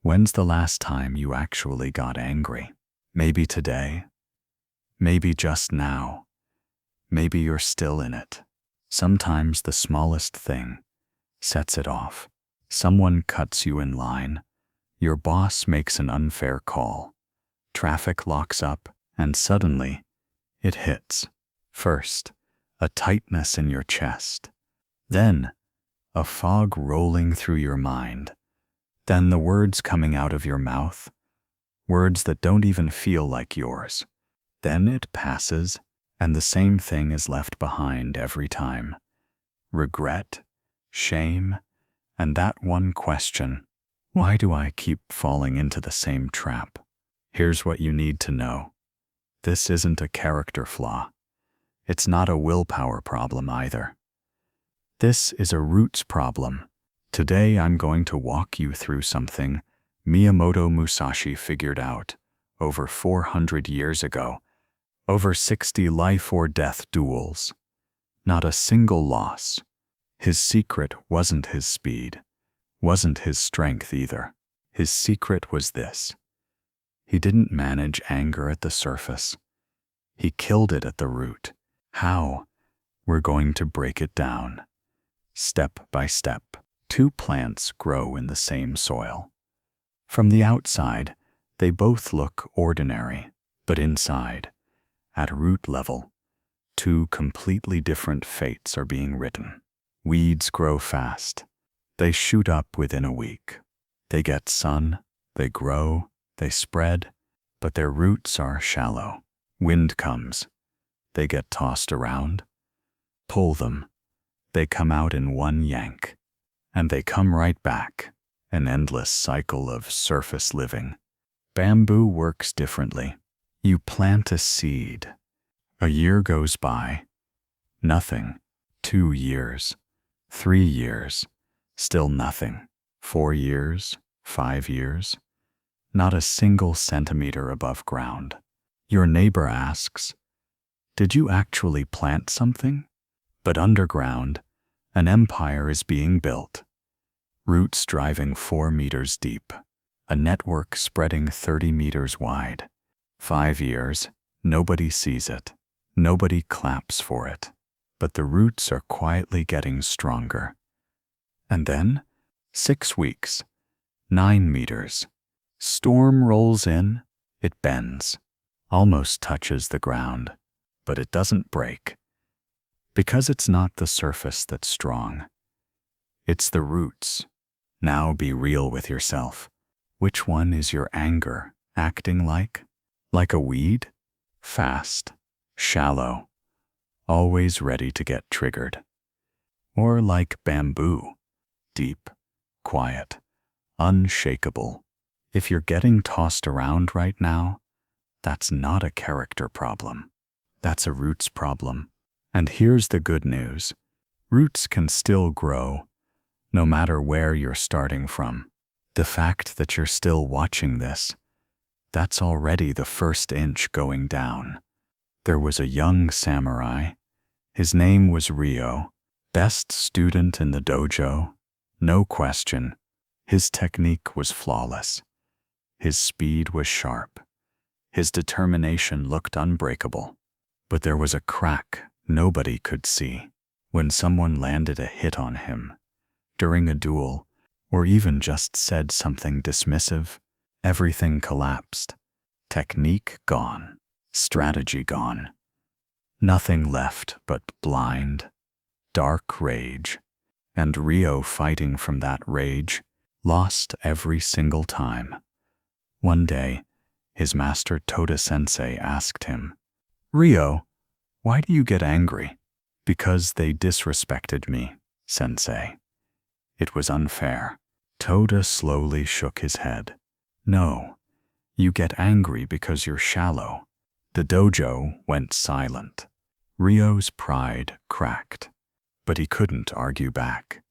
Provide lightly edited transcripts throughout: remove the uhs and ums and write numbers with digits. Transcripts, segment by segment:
When's the last time you actually got angry? Maybe today? Maybe just now? Maybe you're still in it. Sometimes the smallest thing sets it off. Someone cuts you in line. Your boss makes an unfair call. Traffic locks up, and suddenly, it hits. First, a tightness in your chest. Then, a fog rolling through your mind. Then the words coming out of your mouth, words that don't even feel like yours. Then it passes, and the same thing is left behind every time. Regret, shame, and that one question, why do I keep falling into the same trap? Here's what you need to know. This isn't a character flaw. It's not a willpower problem either. This is a roots problem. Today I'm going to walk you through something Miyamoto Musashi figured out over 400 years ago. Over 60 life or death duels. Not a single loss. His secret wasn't his speed, wasn't his strength either. His secret was this. He didn't manage anger at the surface. He killed it at the root. How? We're going to break it down. Step by step. 2 plants grow in the same soil. From the outside, they both look ordinary, but inside, at root level, 2 completely different fates are being written. Weeds grow fast. They shoot up within a week. They get sun, they grow, they spread, but their roots are shallow. Wind comes. They get tossed around. Pull them. They come out in one yank. And they come right back. An endless cycle of surface living. Bamboo works differently. You plant a seed. A year goes by. Nothing. 2 years. 3 years. Still nothing. 4 years. 5 years. Not a single centimeter above ground. Your neighbor asks, "Did you actually plant something?" But underground, an empire is being built. Roots driving 4 meters deep. A network spreading 30 meters wide. 5 years, nobody sees it. Nobody claps for it. But the roots are quietly getting stronger. And then, 6 weeks, 9 meters. Storm rolls in, it bends, almost touches the ground, but it doesn't break. Because it's not the surface that's strong. It's the roots. Now be real with yourself. Which one is your anger acting like? Like a weed? Fast, shallow, always ready to get triggered. Or like bamboo? Deep, quiet, unshakable. If you're getting tossed around right now, that's not a character problem. That's a roots problem. And here's the good news. Roots can still grow, no matter where you're starting from. The fact that you're still watching this, that's already the first inch going down. There was a young samurai. His name was Ryo. Best student in the dojo, no question. His technique was flawless. His speed was sharp. His determination looked unbreakable. But there was a crack nobody could see. When someone landed a hit on him, during a duel, or even just said something dismissive, everything collapsed. Technique gone. Strategy gone. Nothing left but blind, dark rage. And Ryo, fighting from that rage, lost every single time. One day, his master Toda-sensei asked him, "Ryo, why do you get angry?" "Because they disrespected me, sensei. It was unfair." Toda slowly shook his head. "No, you get angry because you're shallow." The dojo went silent. Ryo's pride cracked, but he couldn't argue back.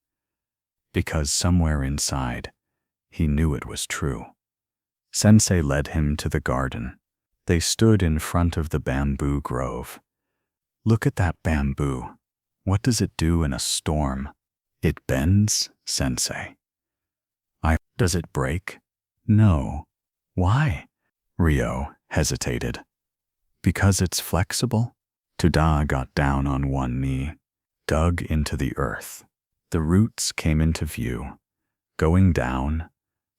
Because somewhere inside, he knew it was true. Sensei led him to the garden. They stood in front of the bamboo grove. "Look at that bamboo. What does it do in a storm?" "It bends, sensei." Does it break?" No. Why? Ryo hesitated. Because it's flexible? Tuda got down on one knee, dug into the earth. The roots came into view, going down,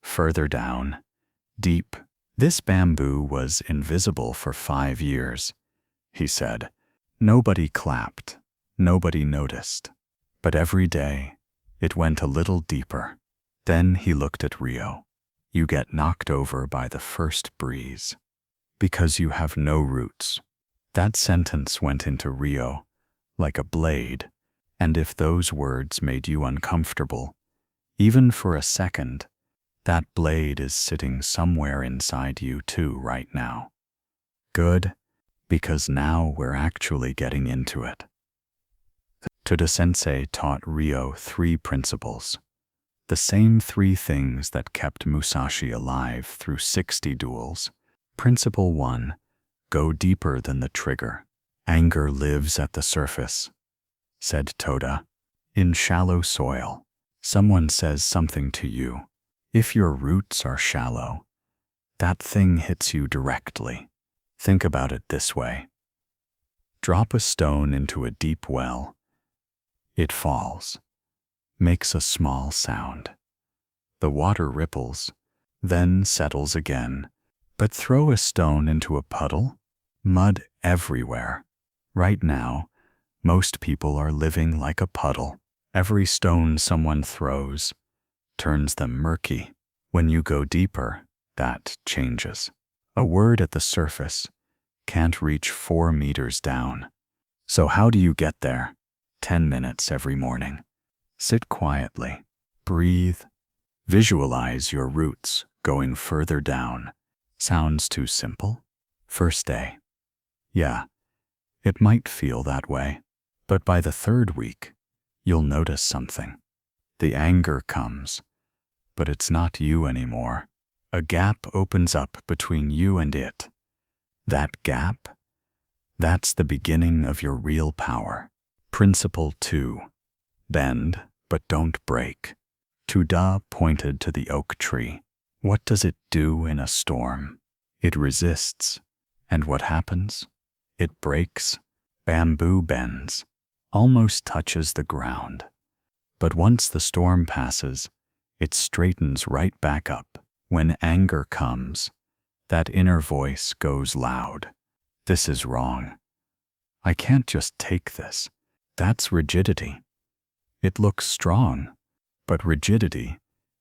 further down, deep. This bamboo was invisible for 5 years, he said. Nobody clapped, nobody noticed. But every day, it went a little deeper. Then he looked at Ryo. You get knocked over by the first breeze. Because you have no roots. That sentence went into Ryo like a blade, and if those words made you uncomfortable, even for a second, that blade is sitting somewhere inside you too right now. Good, because now we're actually getting into it. Toda-sensei taught Ryo 3 principles, the same 3 things that kept Musashi alive through 60 duels. Principle 1, go deeper than the trigger. Anger lives at the surface, said Toda. In shallow soil, someone says something to you. If your roots are shallow, that thing hits you directly. Think about it this way. Drop a stone into a deep well. It falls, makes a small sound. The water ripples, then settles again. But throw a stone into a puddle, mud everywhere. Right now, most people are living like a puddle. Every stone someone throws turns them murky. When you go deeper, that changes. A word at the surface can't reach 4 meters down. So how do you get there? 10 minutes every morning. Sit quietly, breathe, visualize your roots going further down. Sounds too simple? First day. Yeah, it might feel that way. But by the 3rd week, you'll notice something. The anger comes, but it's not you anymore. A gap opens up between you and it. That gap, that's the beginning of your real power. Principle 2, bend, but don't break. Tuda pointed to the oak tree. What does it do in a storm? It resists. And what happens? It breaks. Bamboo bends, almost touches the ground. But once the storm passes, it straightens right back up. When anger comes, that inner voice goes loud. This is wrong. I can't just take this. That's rigidity. It looks strong, but rigidity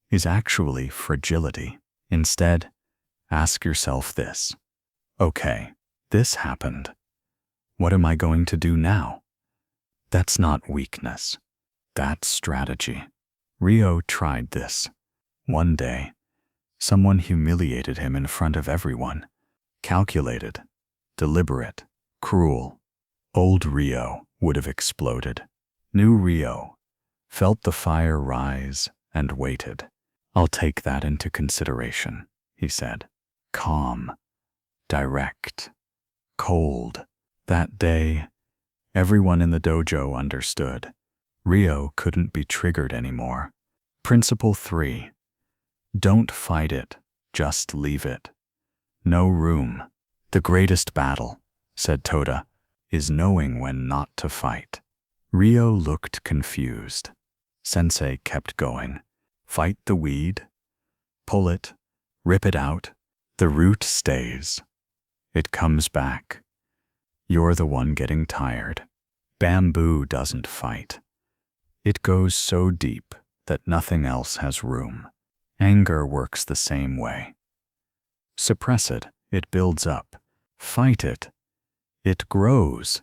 is actually fragility. Instead, ask yourself this. Okay, this happened. What am I going to do now? That's not weakness. That's strategy. Ryo tried this. One day, someone humiliated him in front of everyone. Calculated, deliberate, cruel. Old Ryo would have exploded. New Ryo felt the fire rise and waited. I'll take that into consideration, he said. Calm, direct, cold. That day, everyone in the dojo understood. Ryo couldn't be triggered anymore. Principle 3. Don't fight it, just leave it. No room. The greatest battle, said Toda, is knowing when not to fight. Ryo looked confused. Sensei kept going. Fight the weed, pull it, rip it out. The root stays. It comes back. You're the one getting tired. Bamboo doesn't fight. It goes so deep that nothing else has room. Anger works the same way. Suppress it, it builds up. Fight it, it grows.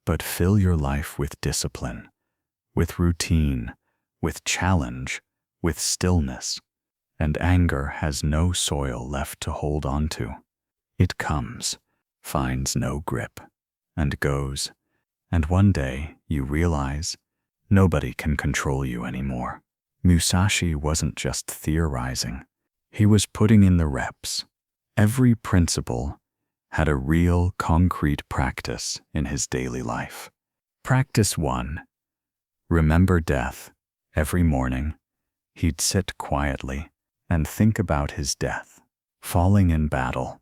But fill your life with discipline, with routine, with challenge, with stillness, and anger has no soil left to hold on to. It comes, finds no grip, and goes, and one day you realize nobody can control you anymore. Musashi wasn't just theorizing. He was putting in the reps. Every principle had a real, concrete practice in his daily life. Practice 1. Remember death. Every morning, he'd sit quietly and think about his death, falling in battle,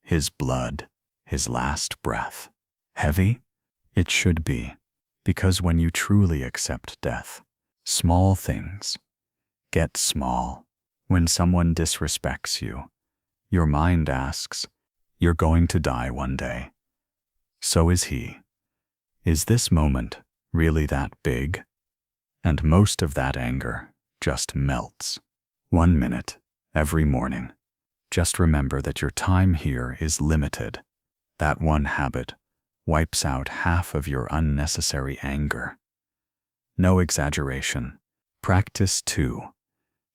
his blood, his last breath. Heavy? It should be, because when you truly accept death, small things get small. When someone disrespects you, your mind asks, "You're going to die one day." So is he. Is this moment really that big? And most of that anger just melts. 1 minute every morning. Just remember that your time here is limited. That one habit wipes out half of your unnecessary anger. No exaggeration. Practice 2.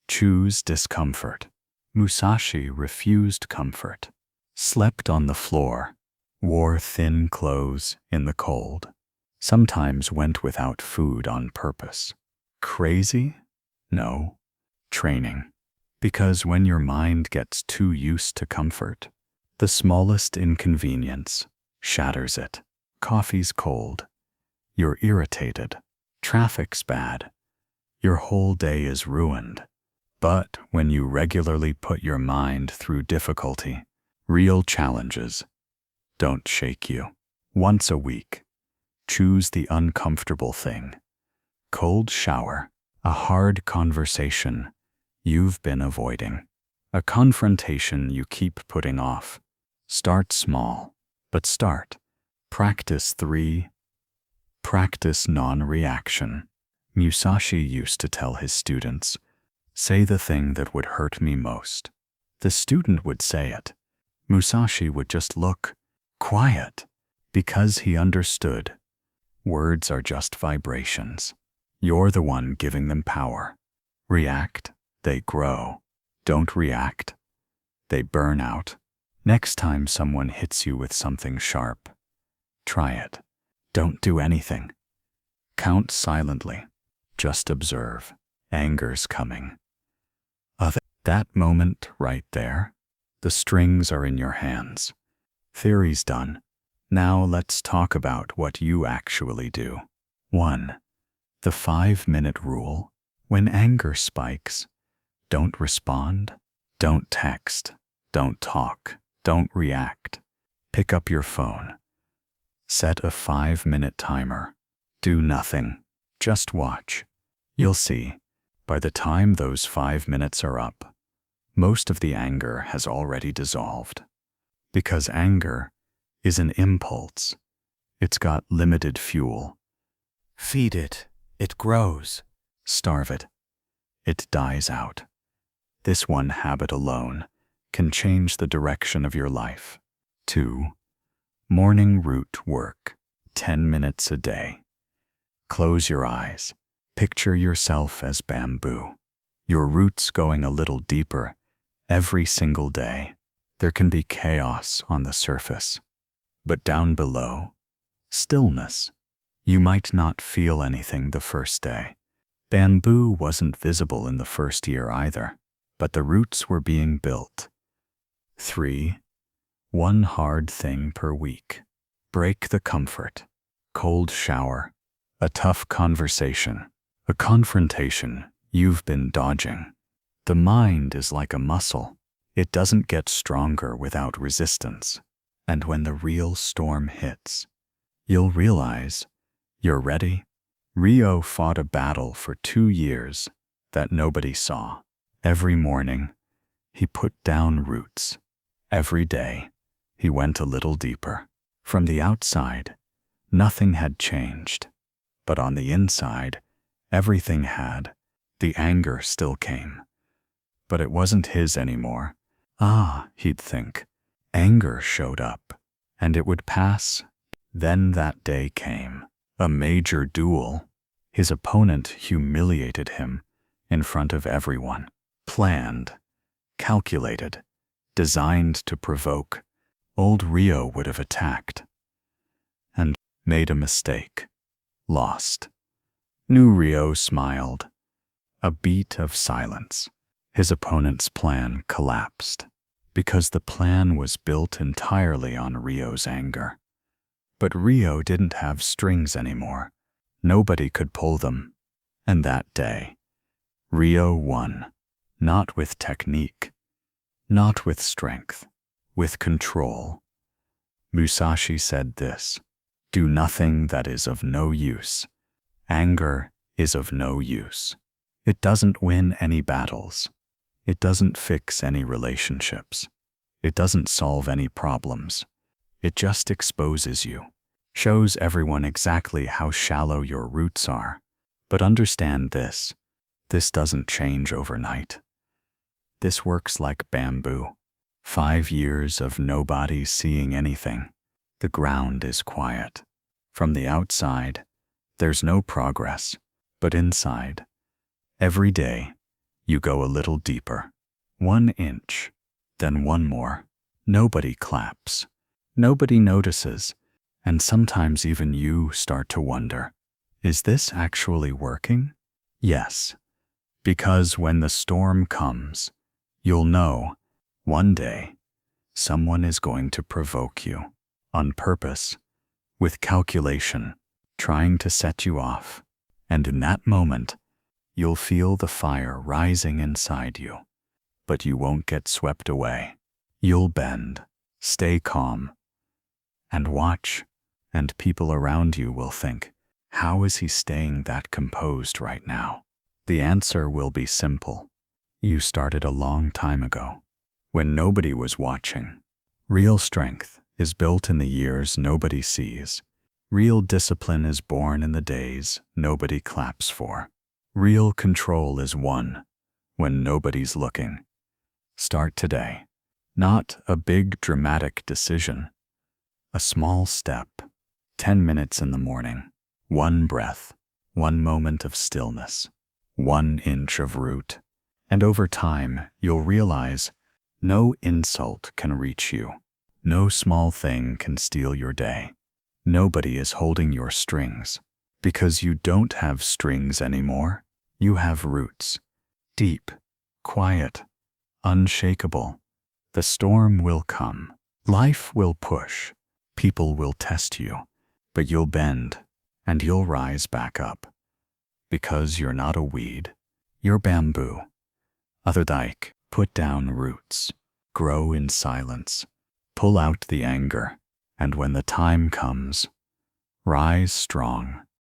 Choose discomfort. Musashi refused comfort, slept on the floor, wore thin clothes in the cold, sometimes went without food on purpose. Crazy? No. Training. Because when your mind gets too used to comfort, the smallest inconvenience shatters it. Coffee's cold. You're irritated. Traffic's bad. Your whole day is ruined. But when you regularly put your mind through difficulty, real challenges don't shake you. Once a week, choose the uncomfortable thing. Cold shower, a hard conversation you've been avoiding, a confrontation you keep putting off. Start small, but start. Practice 3. Practice non-reaction. Musashi used to tell his students, "Say the thing that would hurt me most." The student would say it. Musashi would just look quiet, because he understood. Words are just vibrations. You're the one giving them power. React, they grow. Don't react, they burn out. Next time someone hits you with something sharp, try it. Don't do anything. Count silently. Just observe. Anger's coming. That moment right there, the strings are in your hands. Theory's done. Now let's talk about what you actually do. 1. The 5-minute rule. When anger spikes, don't respond, don't text, don't talk, don't react. Pick up your phone. Set a 5-minute timer. Do nothing. Just watch. You'll see, by the time those 5 minutes are up, most of the anger has already dissolved. Because anger is an impulse. It's got limited fuel. Feed it, it grows. Starve it, it dies out. This one habit alone can change the direction of your life. 2. Morning root work. 10 minutes a day. Close your eyes. Picture yourself as bamboo. Your roots going a little deeper every single day. There can be chaos on the surface, but down below, stillness. You might not feel anything the first day. Bamboo wasn't visible in the first year either, but the roots were being built. 3. One hard thing per week. Break the comfort. Cold shower. A tough conversation. A confrontation you've been dodging. The mind is like a muscle. It doesn't get stronger without resistance. And when the real storm hits, you'll realize you're ready. Rio fought a battle for 2 years that nobody saw. Every morning, he put down roots. Every day, he went a little deeper. From the outside, nothing had changed. But on the inside, everything had. The anger still came. But it wasn't his anymore. He'd think. Anger showed up, and it would pass. Then that day came. A major duel. His opponent humiliated him in front of everyone. Planned, calculated, designed to provoke. Old Rio would have attacked. And made a mistake. Lost. New Rio smiled. A beat of silence. His opponent's plan collapsed, because the plan was built entirely on Rio's anger. But Rio didn't have strings anymore. Nobody could pull them. And that day, Rio won. not with technique, not with strength, with control. Musashi said this: "Do nothing that is of no use. Anger is of no use. It doesn't win any battles. It doesn't fix any relationships. It doesn't solve any problems. It just exposes you, shows everyone exactly how shallow your roots are. But understand this doesn't change overnight. This works like bamboo. 5 years of nobody seeing anything. The ground is quiet. From the outside, there's no progress, but inside, every day, you go a little deeper. 1 inch, then 1 more. Nobody claps. Nobody notices. And sometimes even you start to wonder, is this actually working? Yes, because when the storm comes, you'll know, one day, someone is going to provoke you, on purpose, with calculation, trying to set you off. And in that moment, you'll feel the fire rising inside you. But you won't get swept away. You'll bend, stay calm, and watch, and people around you will think, how is he staying that composed right now? The answer will be simple. You started a long time ago, when nobody was watching. Real strength is built in the years nobody sees. Real discipline is born in the days nobody claps for. Real control is won when nobody's looking. Start today. Not a big dramatic decision. A small step. 10 minutes in the morning. 1 breath. 1 moment of stillness. 1 inch of root. And over time, you'll realize no insult can reach you. No small thing can steal your day. Nobody is holding your strings. Because you don't have strings anymore. You have roots. Deep, quiet, unshakable. The storm will come. Life will push. People will test you. But you'll bend, and you'll rise back up. Because you're not a weed. You're bamboo. Other dike, put down roots. Grow in silence. Pull out the anger. And when the time comes, rise strong.